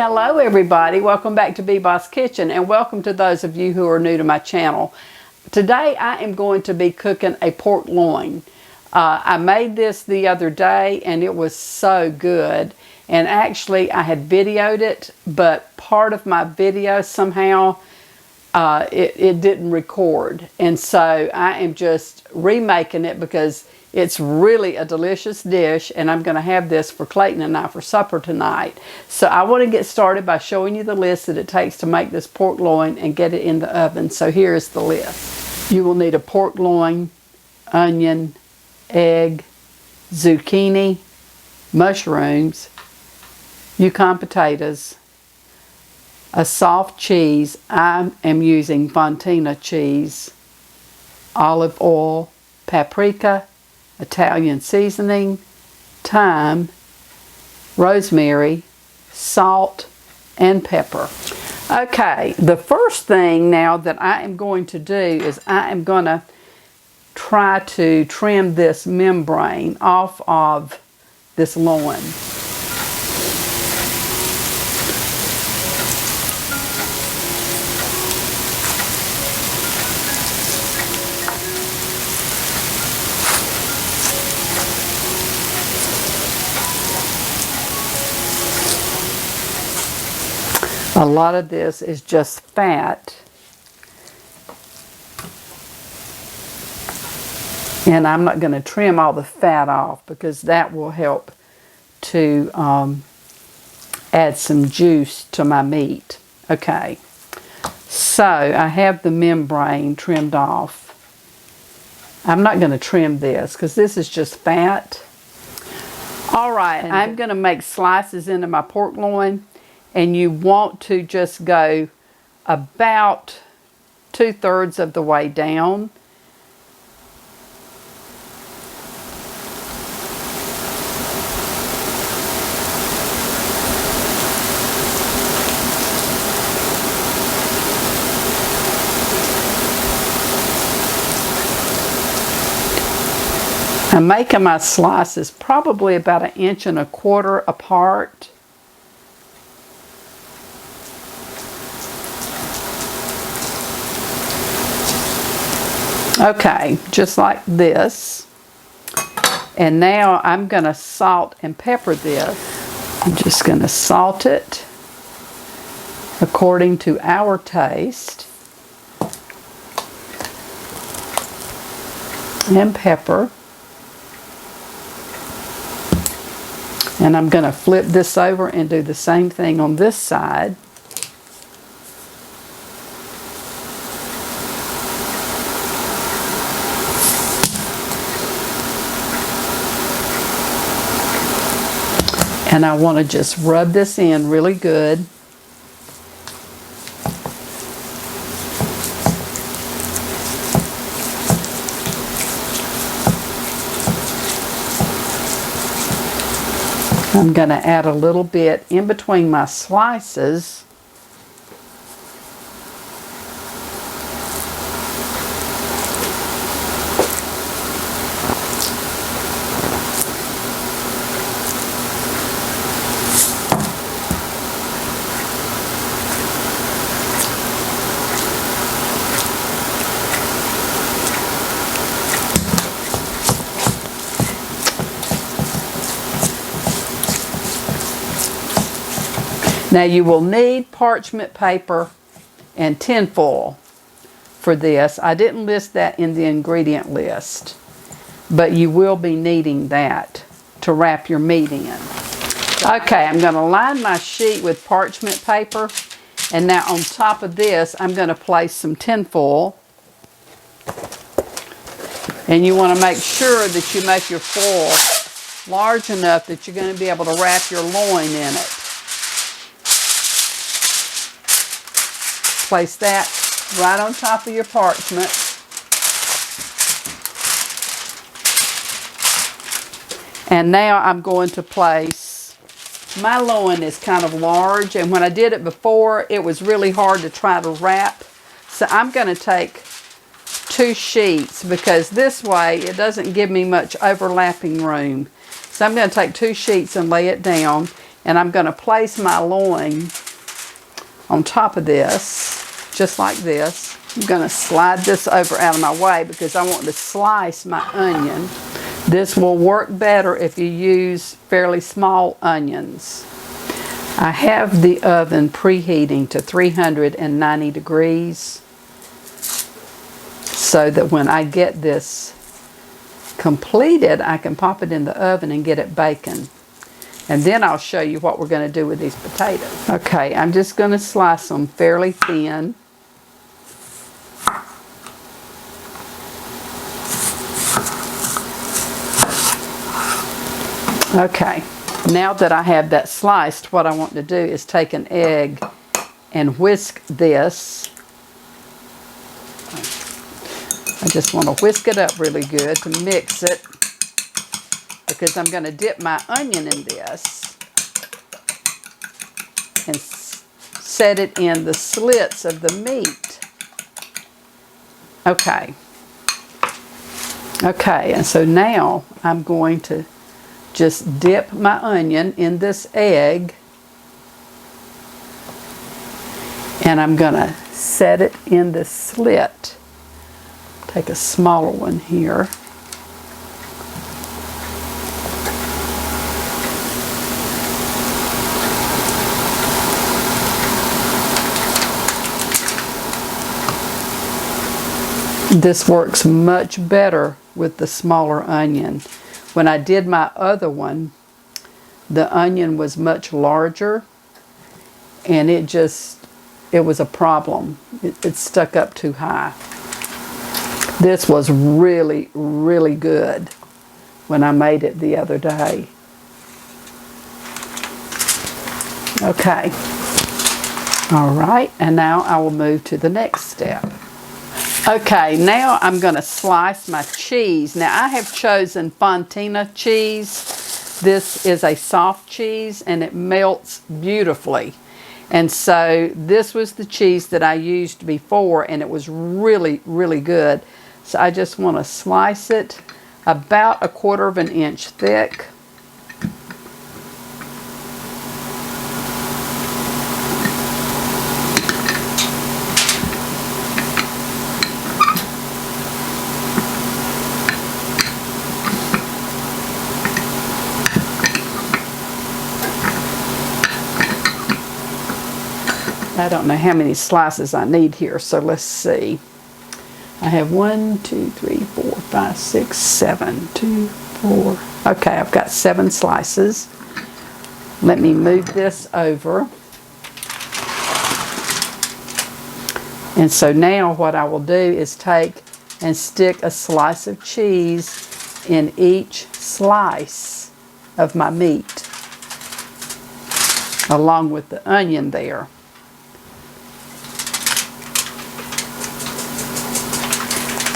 Hello everybody, welcome back to B-Boss Kitchen, and welcome to those of you who are new to my channel. Today I am going to be cooking a pork loin. I made this the other day and it was so good, and actually I had videoed it, but part of my video somehow it didn't record, and so I am just remaking it because it's really a delicious dish, and I'm going to have this for Clayton and I for supper tonight. So I want to get started by showing you the list that it takes to make this pork loin and get it in the oven. So here is the list. You will need a pork loin, onion, egg, zucchini, mushrooms, Yukon potatoes, a soft cheese. I am using Fontina cheese, olive oil, paprika, Italian seasoning, thyme, rosemary, salt, and pepper. Okay, the first thing now that I am going to do is I am going to try to trim this membrane off of this loin. A lot of this is just fat, and I'm not going to trim all the fat off because that will help to add some juice to my meat. Okay, so I have the membrane trimmed off. I'm not going to trim this because this is just fat. Alright, I'm going to make slices into my pork loin. And you want to just go about 2/3 of the way down. I'm making my slices probably about 1.25 inches apart. Okay, just like this. And now I'm going to salt and pepper this. I'm just going to salt it according to our taste. And pepper. And I'm going to flip this over and do the same thing on this side. And I want to just rub this in really good. I'm going to add a little bit in between my slices. Now you will need parchment paper and tin foil for this. I didn't list that in the ingredient list, but you will be needing that to wrap your meat in. Okay, I'm going to line my sheet with parchment paper, and now on top of this I'm going to place some tin foil. And you want to make sure that you make your foil large enough that you're going to be able to wrap your loin in it. Place that right on top of your parchment. And now I'm going to place, my loin is kind of large, and when I did it before it was really hard to try to wrap. So I'm going to take 2 sheets because this way it doesn't give me much overlapping room. So I'm going to take 2 sheets and lay it down. And I'm going to place my loin on top of this, just like this. I'm going to slide this over out of my way because I want to slice my onion. This will work better if you use fairly small onions. I have the oven preheating to 390 degrees so that when I get this completed, I can pop it in the oven and get it baking. And then I'll show you what we're going to do with these potatoes. Okay, I'm just going to slice them fairly thin. Okay, now that I have that sliced, what I want to do is take an egg and whisk this. I just want to whisk it up really good to mix it, because I'm going to dip my onion in this and set it in the slits of the meat. Okay. Okay, and so now I'm going to just dip my onion in this egg, and I'm going to set it in the slit. Take a smaller one here. This works much better with the smaller onion. When I did my other one, the onion was much larger, and it was a problem. It stuck up too high. This was really, really good when I made it the other day. Okay. All right, and now I will move to the next step. Okay, now I'm going to slice my cheese. Now I have chosen Fontina cheese. This is a soft cheese and it melts beautifully. And so this was the cheese that I used before, and it was really, really good. So I just want to slice it about 1/4 inch thick. I don't know how many slices I need here, so let's see. I have 1, 2, 3, 4, 5, 6, 7, 2, 4. Okay, I've got 7 slices. Let me move this over. And so now what I will do is take and stick a slice of cheese in each slice of my meat, along with the onion there.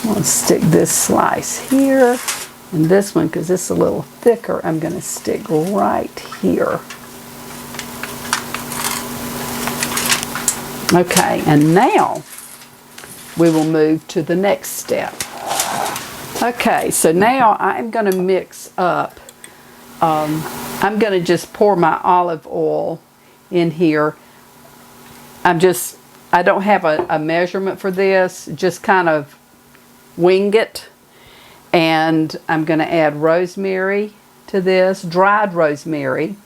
I'm going to stick this slice here, and this one, because it's a little thicker, I'm going to stick right here. Okay, and now we will move to the next step. Okay, so now I'm going to mix up, I'm going to just pour my olive oil in here. I don't have a measurement for this, just kind of wing it. And I'm going to add rosemary to this, dried rosemary.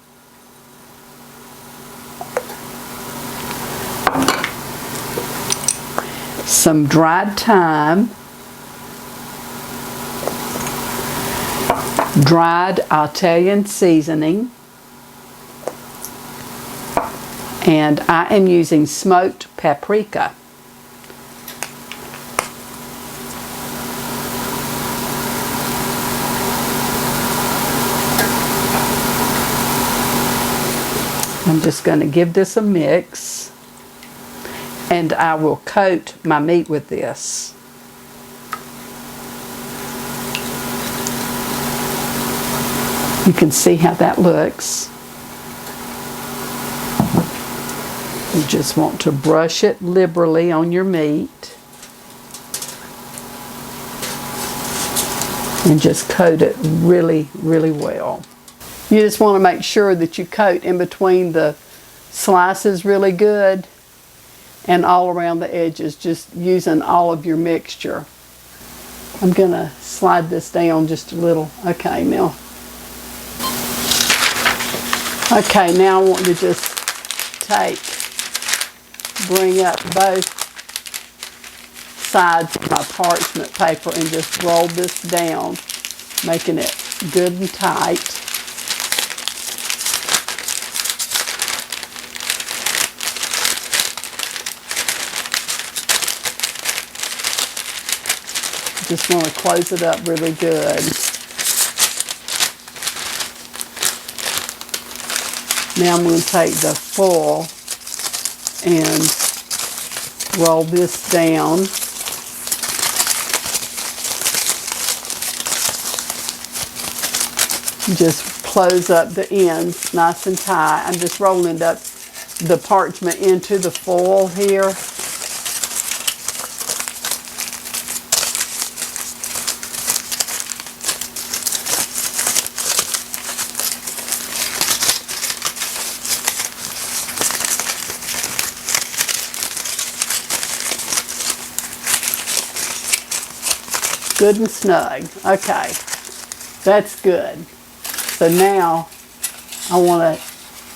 Some dried thyme, dried Italian seasoning, and I am using smoked paprika. I'm just going to give this a mix, and I will coat my meat with this. You can see how that looks. You just want to brush it liberally on your meat and just coat it really, really well. You just want to make sure that you coat in between the slices really good and all around the edges, just using all of your mixture. I'm going to slide this down just a little. Okay, now. Okay, now I want to just bring up both sides of my parchment paper and just roll this down, making it good and tight. Just want to close it up really good. Now I'm going to take the foil and roll this down. Just close up the ends nice and tight. I'm just rolling up the parchment into the foil here. Good and snug. Okay, that's good. So now I want to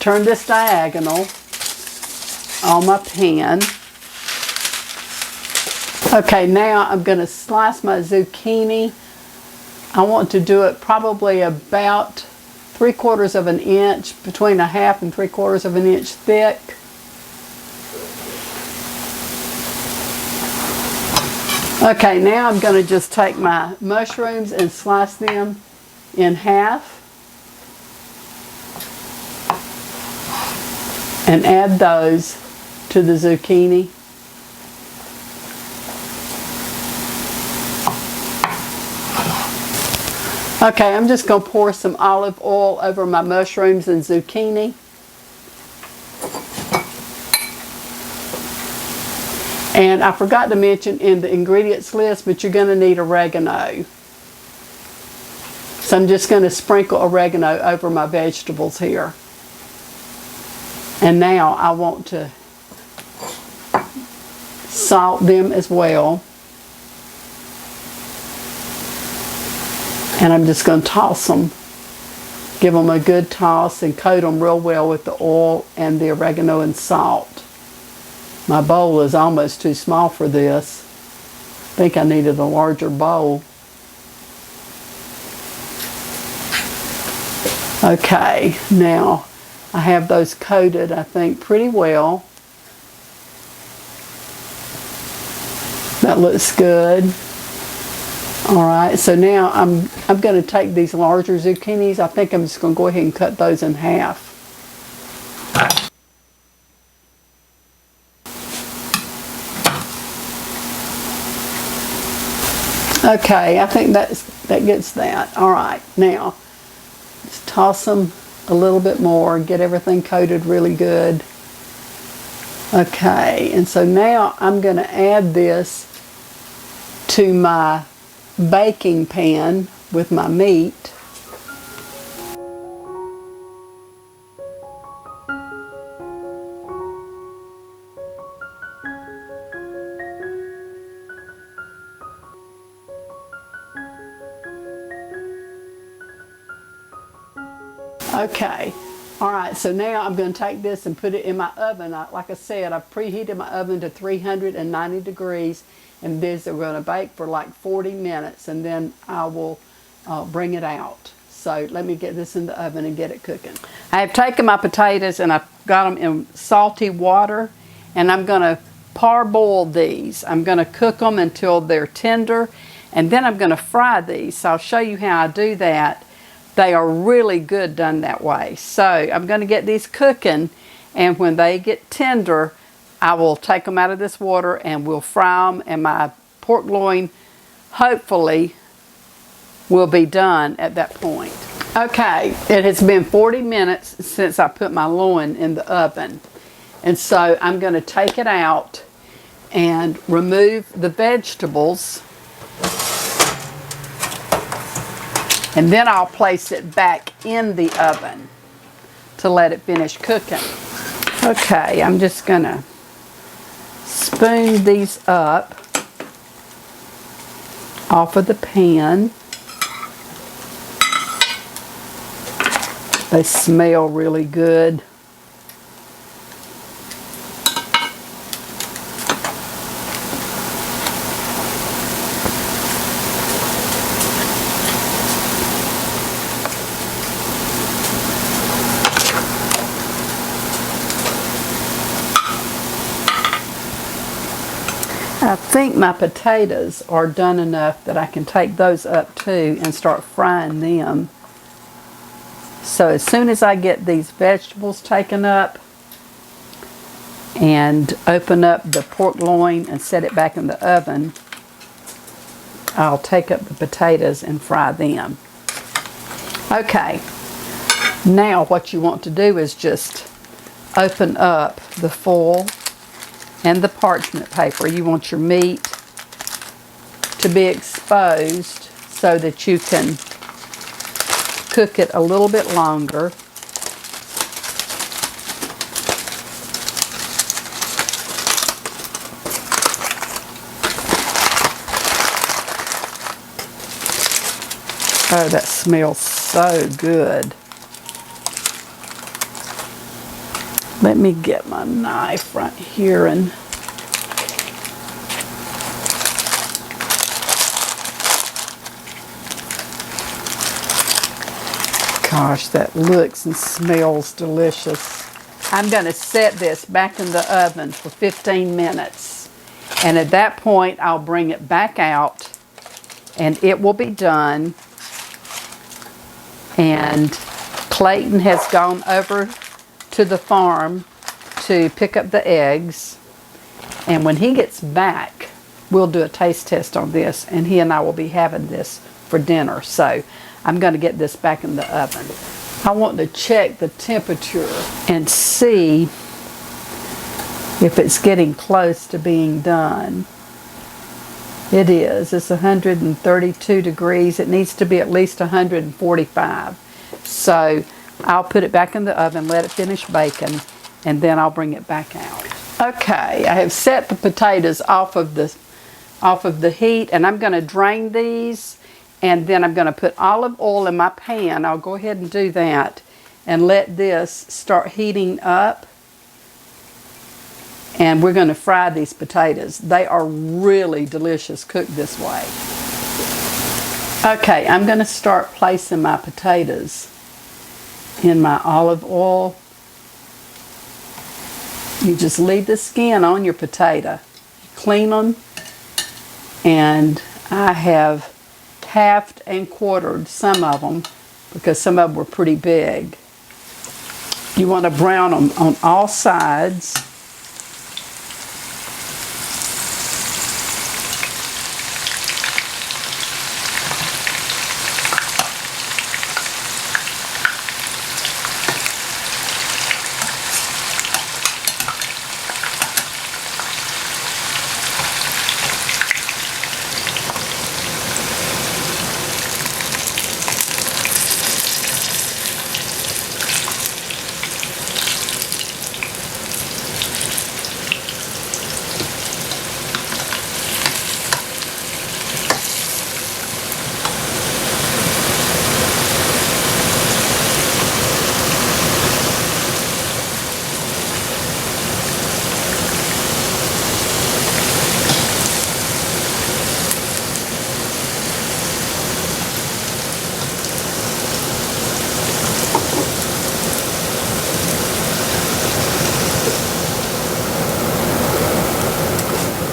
turn this diagonal on my pan. Okay, now I'm going to slice my zucchini. I want to do it probably about 3/4 of an inch, between 1/2 and 3/4 of an inch thick. Okay, now I'm going to just take my mushrooms and slice them in half and add those to the zucchini. Okay, I'm just going to pour some olive oil over my mushrooms and zucchini. And I forgot to mention in the ingredients list, but you're going to need oregano. So I'm just going to sprinkle oregano over my vegetables here. And now I want to salt them as well. And I'm just going to toss them. Give them a good toss and coat them real well with the oil and the oregano and salt. My bowl is almost too small for this. I think I needed a larger bowl. Okay, now I have those coated, I think, pretty well. That looks good. All right, so now I'm going to take these larger zucchinis. I think I'm just going to go ahead and cut those in half. Okay, I think that gets that. All right, now just toss them a little bit more and get everything coated really good. Okay, and so now I'm going to add this to my baking pan with my meat. Okay, all right, so now I'm going to take this and put it in my oven. Like I said, I've preheated my oven to 390 degrees, and these are going to bake for like 40 minutes, and then I will bring it out. So let me get this in the oven and get it cooking. I have taken my potatoes and I've got them in salty water, and I'm going to parboil these. I'm going to cook them until they're tender, and then I'm going to fry these. So I'll show you how I do that. They are really good done that way. So I'm going to get these cooking, and when they get tender, I will take them out of this water and we'll fry them, and my pork loin hopefully will be done at that point. Okay, it has been 40 minutes since I put my loin in the oven, and so I'm going to take it out and remove the vegetables. And then I'll place it back in the oven to let it finish cooking. Okay, I'm just gonna spoon these up off of the pan. They smell really good. I think my potatoes are done enough that I can take those up too and start frying them. So as soon as I get these vegetables taken up and open up the pork loin and set it back in the oven, I'll take up the potatoes and fry them. Okay, now what you want to do is just open up the foil and the parchment paper. You want your meat to be exposed so that you can cook it a little bit longer. Oh, that smells so good. Let me get my knife right here and gosh, that looks and smells delicious. I'm going to set this back in the oven for 15 minutes. And at that point, I'll bring it back out and it will be done. And Clayton has gone over to the farm to pick up the eggs, and when he gets back we'll do a taste test on this, and he and I will be having this for dinner. So I'm going to get this back in the oven. I want to check the temperature and see if it's getting close to being done. It is. It's 132 degrees. It needs to be at least 145. So I'll put it back in the oven, let it finish baking, and then I'll bring it back out. Okay, I have set the potatoes off of the heat, and I'm going to drain these, and then I'm going to put olive oil in my pan. I'll go ahead and do that and let this start heating up. And we're going to fry these potatoes. They are really delicious cooked this way. Okay, I'm going to start placing my potatoes in my olive oil. You just leave the skin on your potato. Clean them. And I have halved and quartered some of them because some of them were pretty big. You want to brown them on all sides.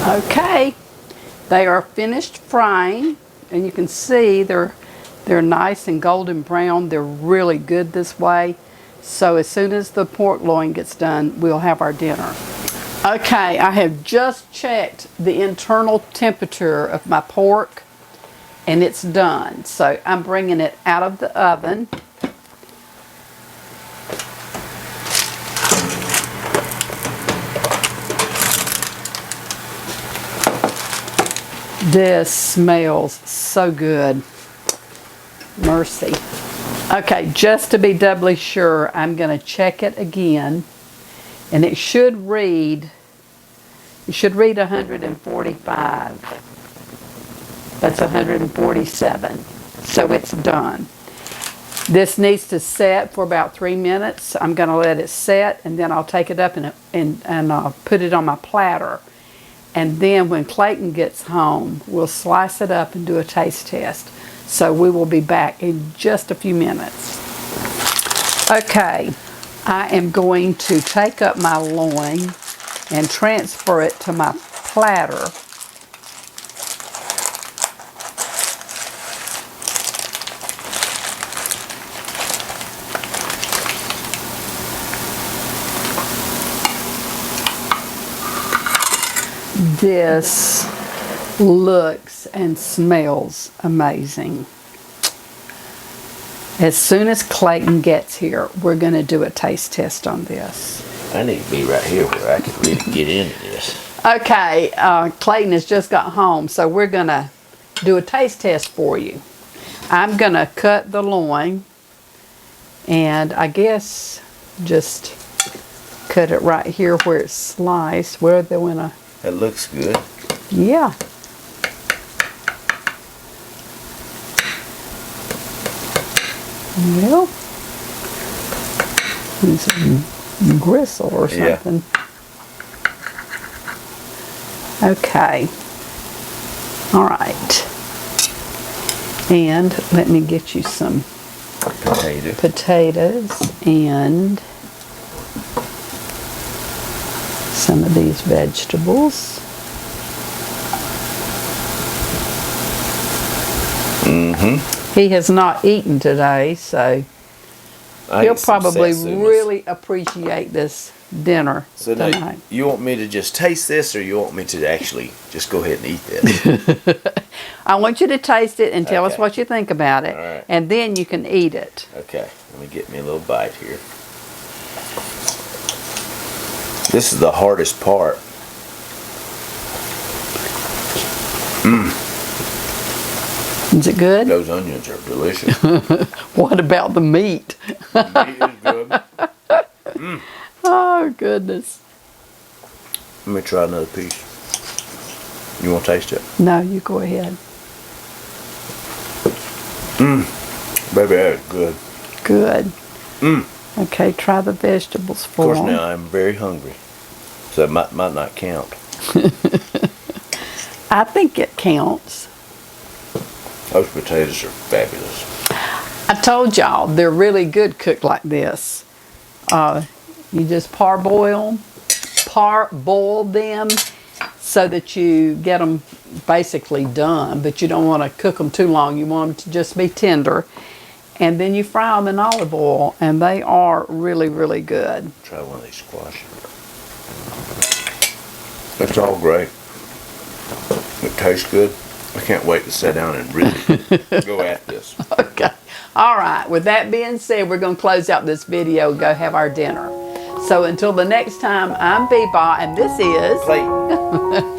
Okay, they are finished frying, and you can see they're nice and golden brown. They're really good this way. So as soon as the pork loin gets done, we'll have our dinner. Okay, I have just checked the internal temperature of my pork, and it's done. So I'm bringing it out of the oven. This smells so good. mercy. Okay, just to be doubly sure, I'm going to check it again. And it should read 145. That's 147. So it's done. This needs to set for about 3 minutes. I'm going to let it set, and then I'll take it up and I'll put it on my platter. And then when Clayton gets home, we'll slice it up and do a taste test. So we will be back in just a few minutes. Okay, I am going to take up my loin and transfer it to my platter. This looks and smells amazing. As soon as Clayton gets here, we're going to do a taste test on this. I need to be right here where I can really get into this. Okay, Clayton has just got home, so we're going to do a taste test for you. I'm going to cut the loin, and I guess just cut it right here where it's sliced. Where they want to... That looks good. Yeah. Well, it's a gristle or something. Yeah. Okay. All right. And let me get you some potatoes and some of these vegetables. He has not eaten today, so he'll probably really appreciate this dinner tonight. Now, you want me to just taste this, or you want me to actually just go ahead and eat this? I want you to taste it and tell us what you think about it, and then you can eat it. Okay, let me get me a little bite here. This is the hardest part. Is it good? Those onions are delicious. What about the meat? The meat is good. Oh, goodness. Let me try another piece. You want to taste it? No, you go ahead. Baby, that is good. Good. Okay, try the vegetables for Of course, now I'm very hungry, so it might not count. I think it counts. Those potatoes are fabulous. I told y'all they're really good cooked like this. You just parboil them so that you get them basically done, but you don't want to cook them too long. You want them to just be tender. And then you fry them in olive oil, and they are really, really good. Try one of these squash. It's all great. It tastes good. I can't wait to sit down and really go at this. Okay. All right. With that being said, we're going to close out this video and go have our dinner. So until the next time, I'm Beba, and this is Clayton.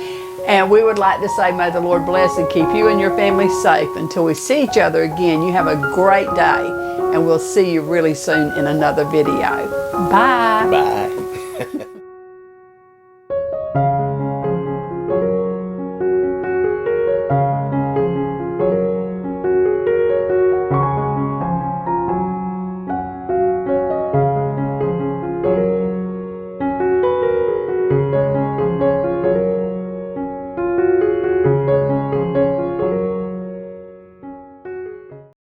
And we would like to say, may the Lord bless and keep you and your family safe. Until we see each other again, you have a great day, and we'll see you really soon in another video. Bye. Bye.